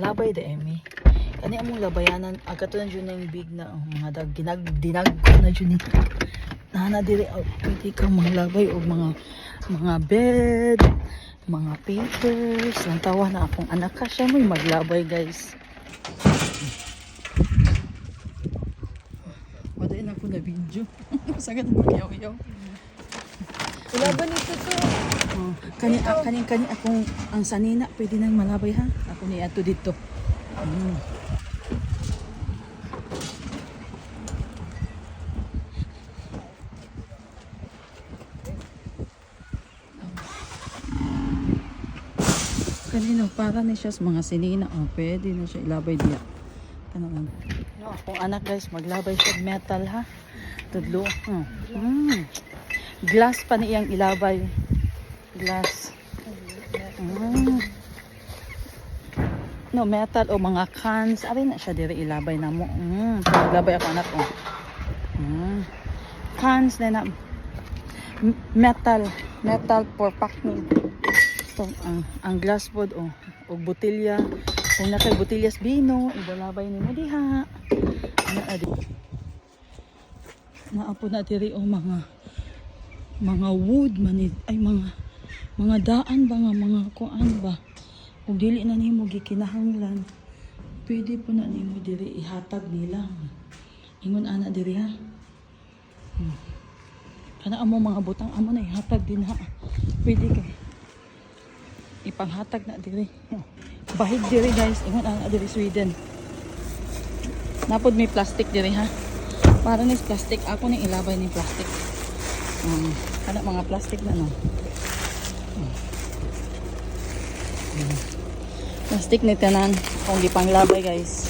labay de emi. Kani among labayanan agato na jud yung big na mga dag dinag na jud ni. Nana dire pwede kang maglabay og mga bed, mga papers. Ang tawa na akong anak ka siya may maglabay guys. Wala na ako na video. Sagad mo yaw-yaw. Laban ito to. Oh, kani akong ang sanina pwede nang malabay ha. Ako ni ato dito. Kanino para ni siya sa mga sinina. Oh, pwede na siya ilabay diya. Kanang no, akong anak guys maglabay siya metal ha. Tudlo. Glass pa niyang ilabay. Glass. No, metal o mga cans. Ari na siya dire ilabay na mo. Maglabay ako anak ko. Cans na metal for packing. So, ang glass pod o botelya. Kung nakay botellas bino, ibalabay ni mo diha. Ano adi? Naapod na diri o mga wood manid ay mga daan ba nga mga kuan ba ug dili na nimo gikinahanglan pwede po na nimo diri ihatag nila ingon ana diri ha kana amo mga butang amo na ihatag din ha pwede kay ipanghatag na diri bahig diri guys ingon ana diri Sweden napod may plastic diri ha para ni plastic ako ni ilabay ni plastic kana mga plastic na no plastic ni tanan kung di panglabay guys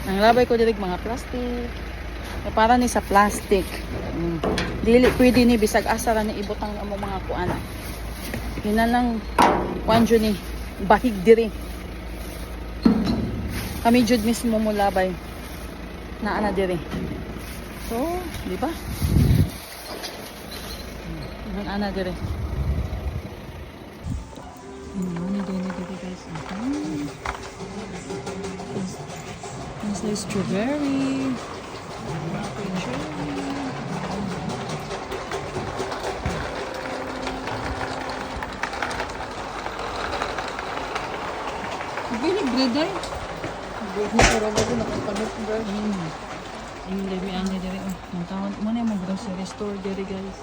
ang labay ko direk mga plastic para ni sa plastic dili pwede ni bisag asa ra ni ibutang amo mga kuan hinalang kuan jud ni bahig diri kami jud mismo mo labay na ana diri so di ba ana dire ano dito guys this is strawberry Bili bread ay. Bread na pero bago nakapanood bread. Ang dami ani dire. Ang tawag mo na yung grocery store dire guys.